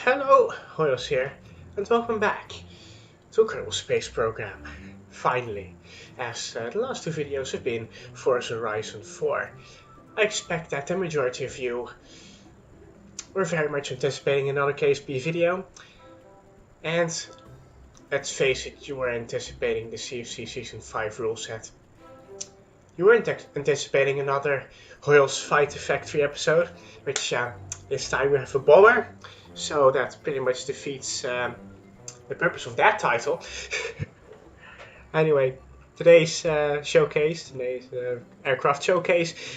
Hello, Hojoz here, and welcome back to Kerbal Space Program. Finally, as the last two videos have been Forza Horizon 4, I expect that the majority of you were very much anticipating another KSP video, and let's face it, you were anticipating the CFC Season 5 rule set. You weren't anticipating another Hojoz Fight the Factory episode, which this time we have a bomber. So that pretty much defeats the purpose of that title. Anyway, today's aircraft showcase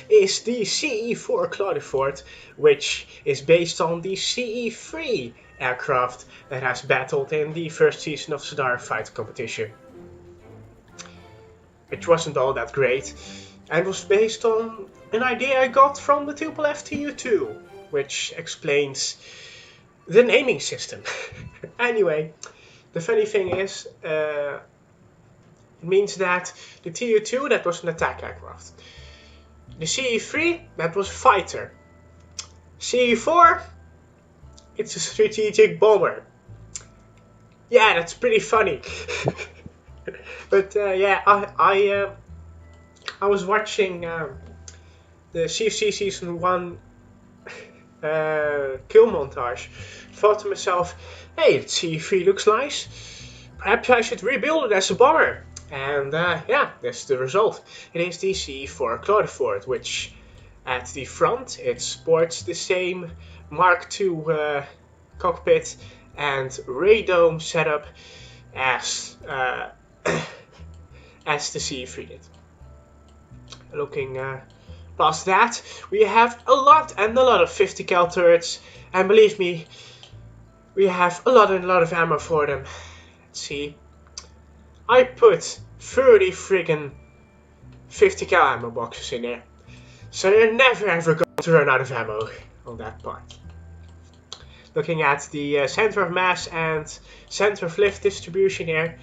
is the Ce-4 Claudiford, which is based on the Ce-3 aircraft that has battled in the first season of Ce-4 Fighter competition. Which wasn't all that great, and was based on an idea I got from the FTU2, which explains the naming system. Anyway, the funny thing is, it means that the TU2, that was an attack aircraft. The Ce-3, that was a fighter. Ce-4, it's a strategic bomber. Yeah, that's pretty funny. But yeah, I was watching the CFC Season 1 kill montage. Thought to myself, hey, the Ce-3 looks nice. Perhaps I should rebuild it as a bomber. And yeah, that's the result. It is the Ce-4 Claudiford, which at the front it sports the same Mark II cockpit and radome setup as as the Ce-3 did. Looking past that, we have a lot of 50 cal turrets, and believe me, we have a lot of ammo for them. Let's see, I put 30 friggin' 50 cal ammo boxes in there, so you're never ever going to run out of ammo on that part. Looking at the center of mass and center of lift distribution here,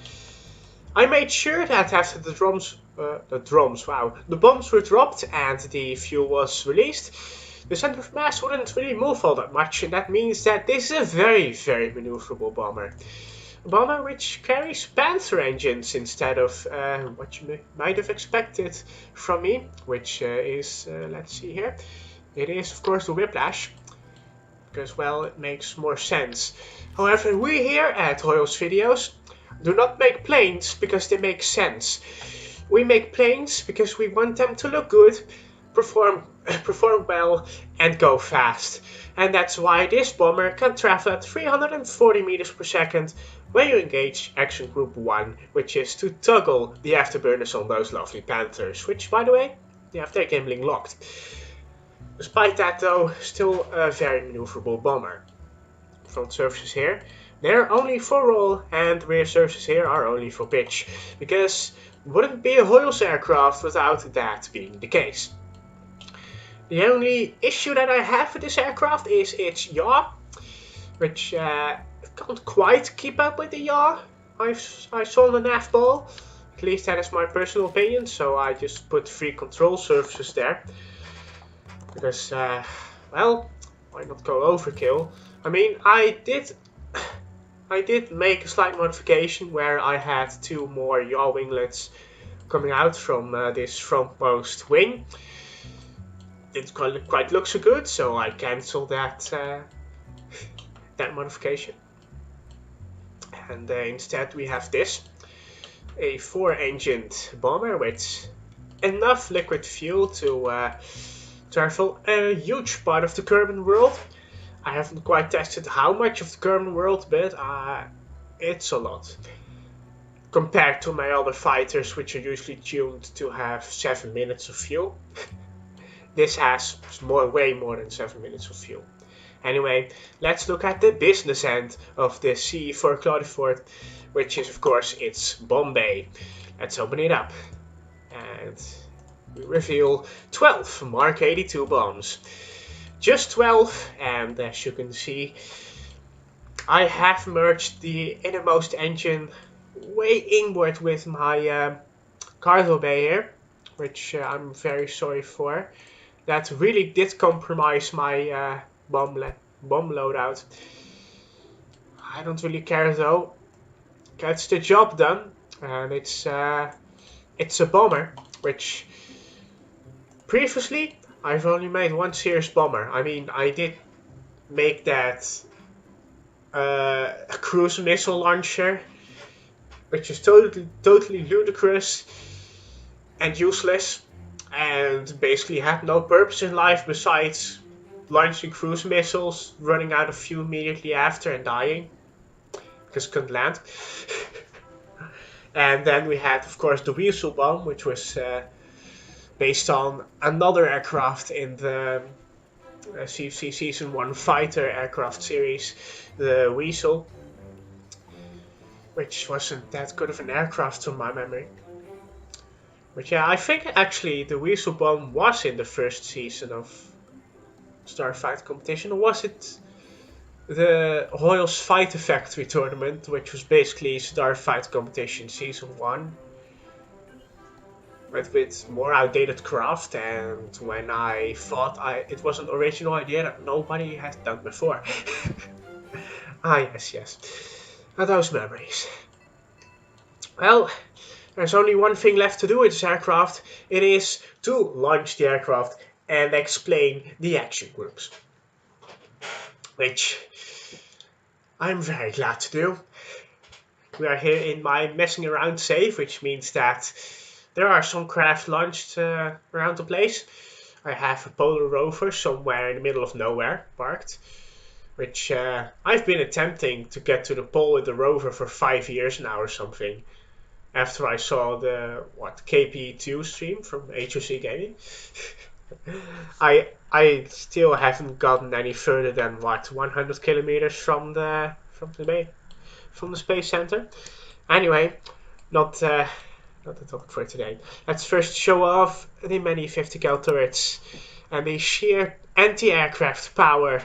I made sure that after the bombs were dropped and the fuel was released, the center of mass wouldn't really move all that much, and that means that this is a very maneuverable bomber. A bomber which carries Panther engines instead of what you might have expected from me, which is, let's see here, it is of course the Whiplash, because well, it makes more sense. However, we here at HojozVideos do not make planes because they make sense. We make planes because we want them to look good, perform well, and go fast. And that's why this bomber can travel at 340 meters per second when you engage Action Group 1, which is to toggle the afterburners on those lovely Panthers, which, by the way, they have their gimbling locked. Despite that, though, still a very maneuverable bomber. Front surfaces here, they're only for roll, and rear surfaces here are only for pitch, because it wouldn't be a Hojoz aircraft without that being the case. The only issue that I have with this aircraft is its yaw, which can't quite keep up with the yaw I saw on the nav ball. At least that is my personal opinion, so I just put 3 control surfaces there. Because, well, why not go overkill? I mean, I did make a slight modification where I had 2 more yaw winglets coming out from this frontmost wing. Didn't quite look so good, so I cancelled that that modification. And instead we have this, a 4-engined bomber with enough liquid fuel to travel a huge part of the Kerbal world. I haven't quite tested how much of the Kerbal world, but it's a lot. Compared to my other fighters, which are usually tuned to have 7 minutes of fuel. This has way more than 7 minutes of fuel. Anyway, let's look at the business end of the Ce-4 Claudiford, which is of course its bomb bay. Let's open it up. And we reveal 12 Mark 82 bombs. Just 12, and as you can see, I have merged the innermost engine way inward with my cargo bay here, which I'm very sorry for. That really did compromise my bomb loadout. I don't really care though. Gets the job done, and it's a bomber, which previously I've only made one serious bomber. I mean, I did make that a cruise missile launcher, which is totally ludicrous and useless, and basically had no purpose in life besides launching cruise missiles, running out of fuel immediately after, and dying because couldn't land. And then we had, of course, the Weasel bomb, which was based on another aircraft in the CFC Season 1 fighter aircraft series, the Weasel, which wasn't that good of an aircraft from my memory. But yeah, I think actually the Weasel bomb was in the first season of Starfighter competition, or was it the Hojoz Fighter Factory tournament, which was basically Starfighter competition season 1, but with more outdated craft, and when I thought it was an original idea that nobody had done before. Ah, yes. Now those memories. Well, there's only one thing left to do with this aircraft. It is to launch the aircraft and explain the action groups, which I'm very glad to do. We are here in my messing around save, which means that there are some craft launched around the place. I have a polar rover somewhere in the middle of nowhere parked, which I've been attempting to get to the pole with the rover for 5 years now or something, after I saw the KP2 stream from HOZ Gaming. I still haven't gotten any further than 100 kilometers from the space center. Anyway, not the topic for today. Let's first show off the many 50 cal turrets and the sheer anti-aircraft power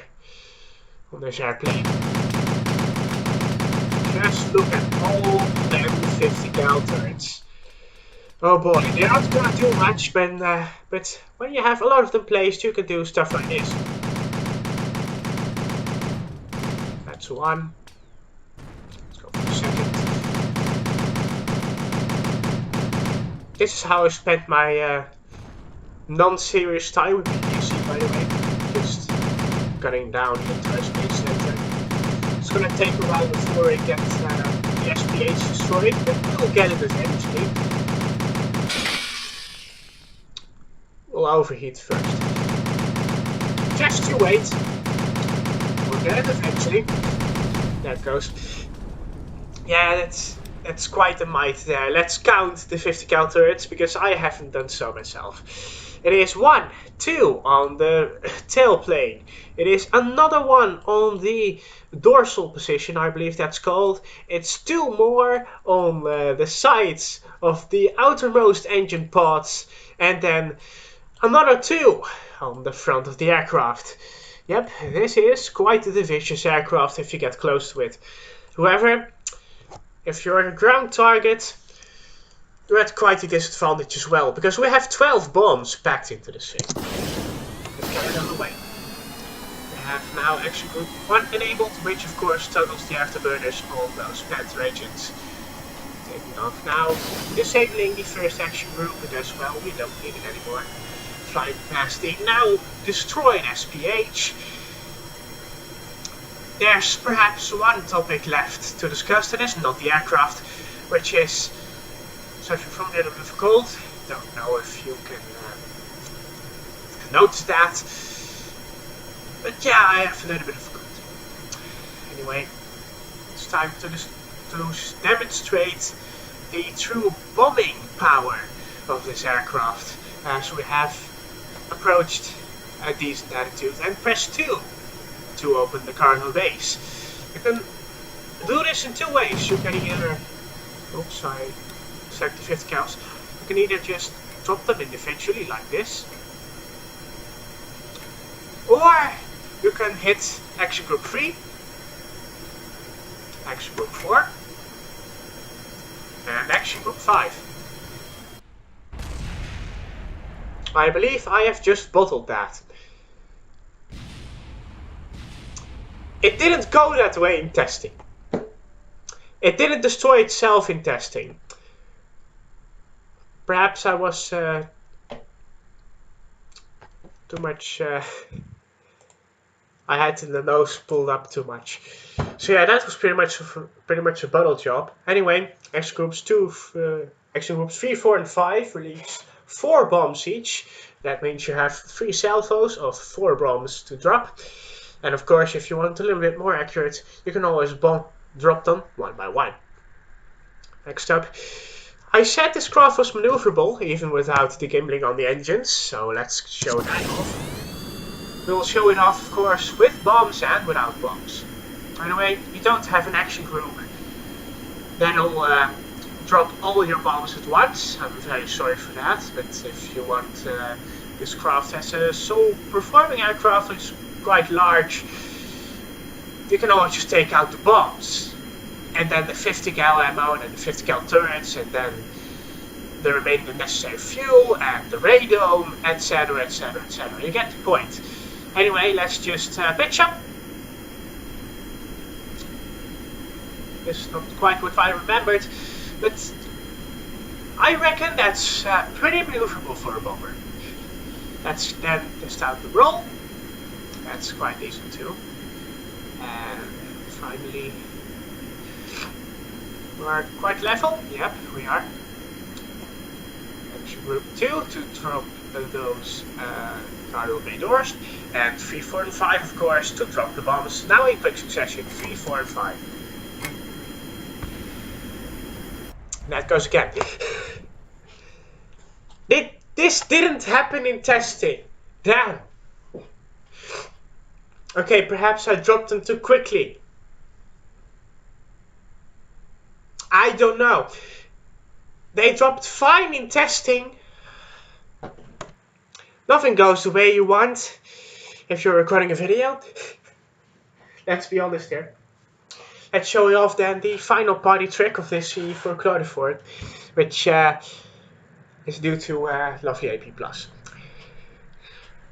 on this airplane. Just look at all them 50 cal turrets. Oh boy, they're not gonna do much, but when you have a lot of them placed, you can do stuff like this. That's one. Let's go for the second. This is how I spent my non-serious time with PC, by the way. Just cutting down the entire space center. It's gonna take a while before it gets the SPH destroyed, but we'll get it eventually. We'll overheat first. Just you wait. We'll get it eventually. There it goes. Yeah, that's quite a might there. Let's count the 50 cal turrets, because I haven't done so myself. It is 1, 2 on the tailplane. It is another one on the dorsal position, I believe that's called. It's 2 more on the sides of the outermost engine pods, and then another 2 on the front of the aircraft. Yep, this is quite a vicious aircraft if you get close to it. However, if you're a ground target, you're at quite a disadvantage as well, because we have 12 bombs packed into this thing. Let's get it on the way. We have now action group 1 enabled, which of course toggles the afterburners on those Panther agents. Taking off now, disabling the first action group, but as well, we don't need it anymore. Flying past the now destroyed SPH. There's perhaps one topic left to discuss, that is not the aircraft, which is suffering from a little bit of a cold. Don't know if you can notice that, but yeah, I have a little bit of a cold. Anyway, it's time to demonstrate the true bombing power of this aircraft, as we have approached a decent altitude, and press 2 to open the cargo base. You can do this in 2 ways. You can either, oops, I select the 50 cals. You can either just drop them individually like this, or you can hit action group 3, action group 4, and action group 5. I believe I have just bottled that. It didn't go that way in testing. It didn't destroy itself in testing. Perhaps I was too much. I had the nose pulled up too much. So yeah, that was pretty much a bottle job. Anyway, action groups 3, 4, and 5 release 4 bombs each. That means you have 3 salvos of 4 bombs to drop. And of course, if you want a little bit more accurate, you can always drop them one by one. Next up, I said this craft was maneuverable even without the gimbling on the engines, so let's show that off. We'll show it off, of course, with bombs and without bombs. Anyway, you don't have an action group that'll drop all your bombs at once. I'm very sorry for that, but if you want this craft as a sole performing aircraft, which is quite large, you can always just take out the bombs. And then the 50 cal ammo, and then the 50 cal turrets, and then the remaining necessary fuel, and the radome, etc, etc, etc. You get the point. Anyway, let's just pitch up. This is not quite what I remembered, but I reckon that's pretty maneuverable for a bomber. Let's then test out the roll. That's quite decent too. And finally, we're quite level. Yep, we are. Action group 2 to drop those cargo bay doors, and 3, 4, and 5, of course, to drop the bombs. Now in quick succession, 3, 4, and 5. That goes again. This didn't happen in testing. Damn. Okay, perhaps I dropped them too quickly. I don't know. They dropped fine in testing. Nothing goes the way you want if you're recording a video. Let's be honest here. Let's show you off then the final party trick of this Ce-4 Claudiford, which is due to lovely AP+.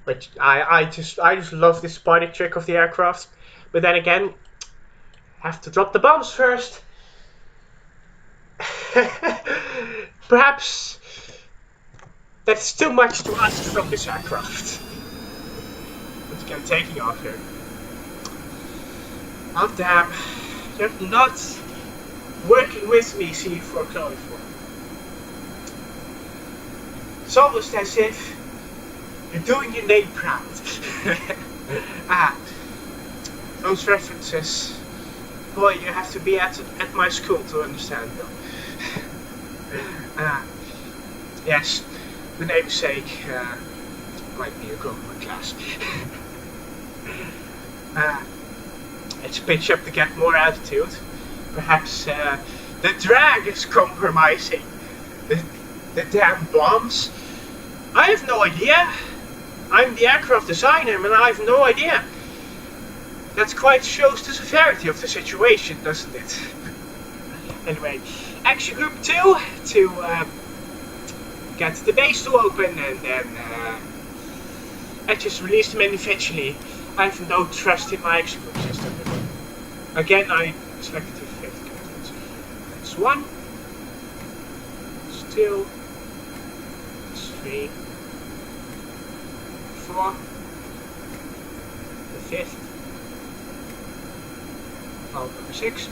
Which I just love this party trick of the aircraft. But then again, have to drop the bombs first. Perhaps that's too much to ask from this aircraft. But again, taking off here. Oh damn, you're not working with me, Ce-4 Claudiford. It's almost as if you're doing your name proud. Those references. Boy, you have to be at my school to understand them. Yes, the namesake might be a government class. Let's pitch up to get more altitude. Perhaps the drag is compromising the damn bombs. I have no idea. I'm the aircraft designer and I have no idea. That quite shows the severity of the situation, doesn't it? Anyway, action group 2 to get the base to open, and then I just release them individually. I have no trust in my action group system. Again, I selected the 50 characters. That's 1. That's 2. That's 3. 4. The 5th. Valve number 6.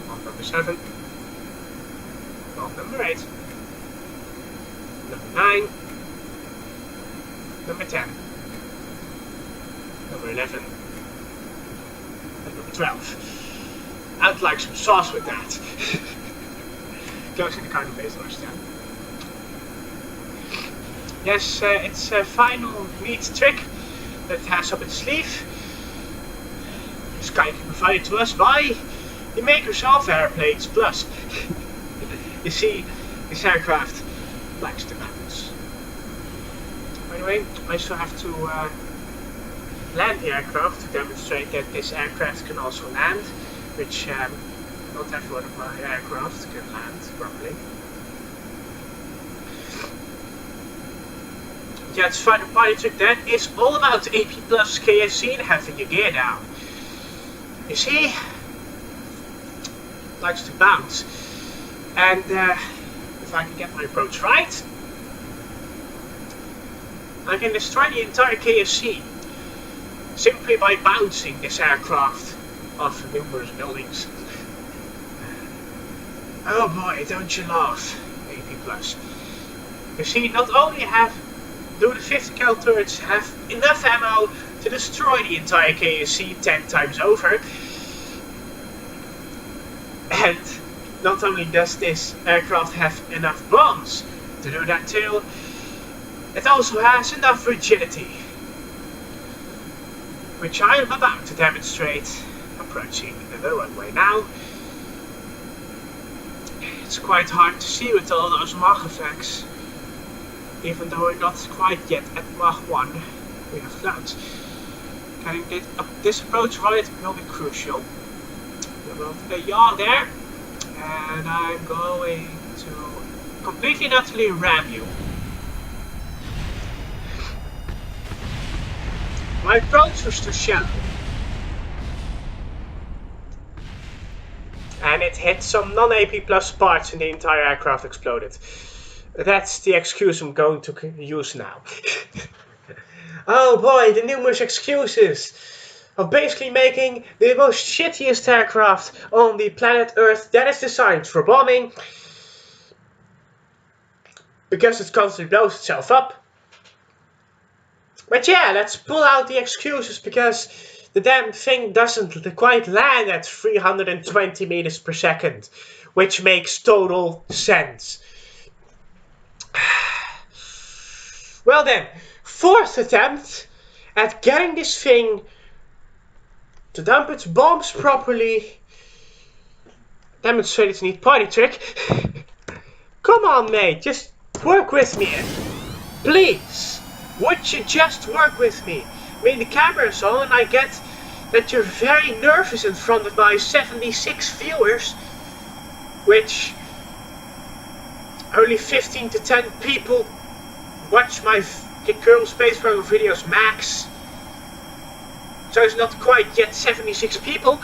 Valve number 7. Valve number 8. Number 9. Number 10. Number 11. And number 12. I'd like some sauce with that. Closing the cargo base doors down. Yes, it's a final neat trick that it has up its sleeve. This guy can provide it to us by the Microsoft Airplanes Plus. You see, this aircraft likes the mountains. Anyway, I still have to land the aircraft to demonstrate that this aircraft can also land, which not every one of my aircraft can land properly. Yeah, it's final party trick then. It's all about AP Plus KSC and having your gear down. You see, likes to bounce. And if I can get my approach right, I can destroy the entire KSC simply by bouncing this aircraft off numerous buildings. Oh boy, don't you love AP+. You see, not only do the 50 cal turrets have enough ammo to destroy the entire KSC 10 times over, and not only does this aircraft have enough bombs to do that too, it also has enough rigidity, which I am about to demonstrate approaching the runway now. It's quite hard to see with all those Mach effects, even though we're not quite yet at Mach 1. We have clouds. Getting this approach right will be crucial. We'll have a yaw there, and I'm going to completely and utterly ram you. My approach was too shallow, and it hit some non-AP+ parts and the entire aircraft exploded. That's the excuse I'm going to use now. Oh boy, the numerous excuses of basically making the most shittiest aircraft on the planet Earth that is designed for bombing, because it constantly blows itself up. But yeah, let's pull out the excuses, because the damn thing doesn't quite land at 320 meters per second, which makes total sense. Well then, fourth attempt at getting this thing to dump its bombs properly. Demonstrate its neat party trick. Come on, mate, just work with me, please. Would you just work with me? I mean, the camera's on and I get that you're very nervous in front of my 76 viewers, which only 15 to 10 people watch my Kerbal space program videos max. So it's not quite yet 76 people.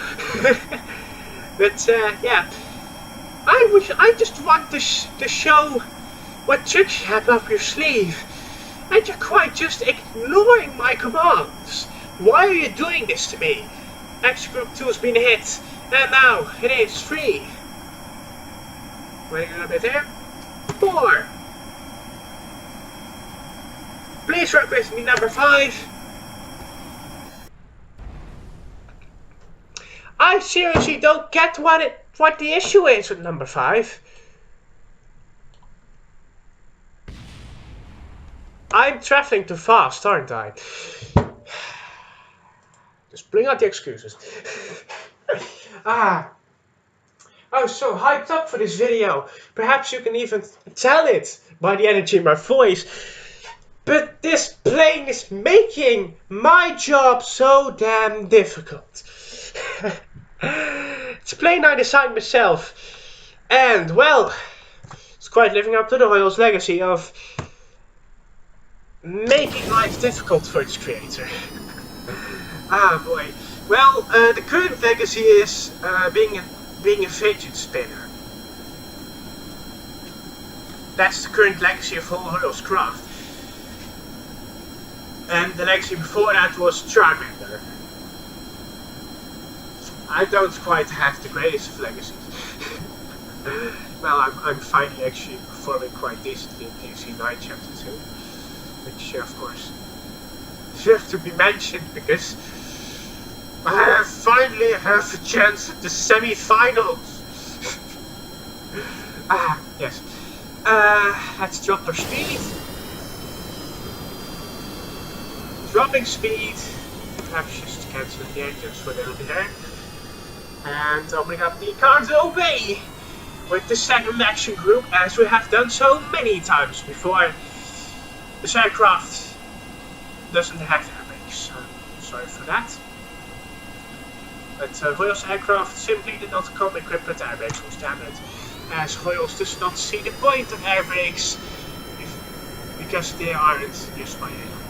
But yeah, I just want to show what tricks you have up your sleeve. And you're quite just ignoring my commands. Why are you doing this to me? Action Group 2 has been hit, and now it is 3. Waiting a little bit there. 4. Please work with me, number 5. I seriously don't get what the issue is with number 5. I'm traveling too fast, aren't I? Just bring out the excuses. I'm so hyped up for this video. Perhaps you can even tell it by the energy in my voice. But this plane is making my job so damn difficult. It's a plane I designed myself. And, well, it's quite living up to the Hojoz legacy of making life difficult for its creator. Ah boy. Well, the current legacy is being a fidget spinner. That's the current legacy of Hojoz craft. And the legacy before that was Charmander. I don't quite have the greatest of legacies. Well, I'm finally actually performing quite decently in KSP 9 Chapter 2. Which, of course, deserves to be mentioned, because I finally have a chance at the semi-finals. Yes. Let's drop our speed. Dropping speed. Perhaps just cancel the engines for a little bit there. And opening up the cargo bay with the second action group, as we have done so many times before. This aircraft doesn't have airbags, so sorry for that. But Hojoz aircraft simply did not come equipped with airbags from standard, as Hojoz does not see the point of airbags because they aren't used by anyone.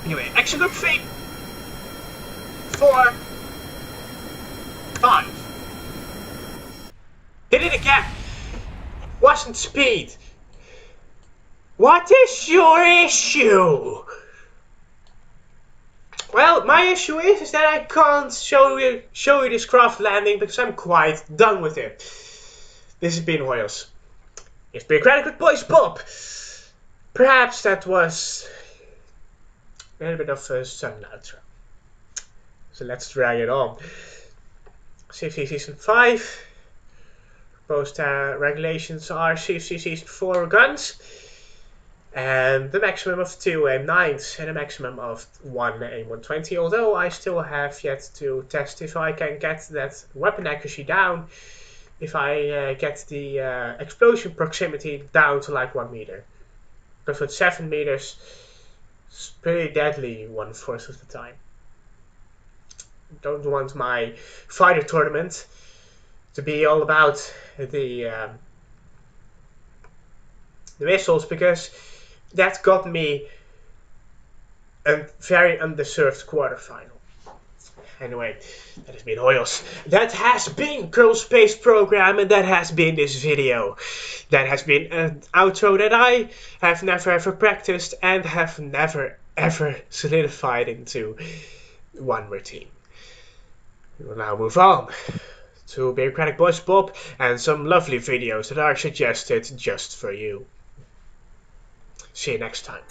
Anyway, action group 3, 4, 5. Hit it again! Wasn't speed. What is your issue? Well, my issue is that I can't show you this craft landing because I'm quite done with it. This has been Hojoz. It's been Credit Boys Bob. Perhaps that was a little bit of a sudden outro. So let's drag it on. CFC Season 5. Post regulations are CFC Season 4 guns. And the maximum of 2 M9s and a maximum of 1 A120. Although I still have yet to test if I can get that weapon accuracy down. If I get the explosion proximity down to like 1 meter. Because with 7 meters, it's pretty deadly 1/4 of the time. Don't want my fighter tournament to be all about the missiles, because that got me a very undeserved quarterfinal. Anyway, that has been Hojoz. That has been Kerbal Space Program, and that has been this video. That has been an outro that I have never ever practiced and have never ever solidified into one routine. We will now move on to Bureaucratic Boys Bob and some lovely videos that are suggested just for you. See you next time.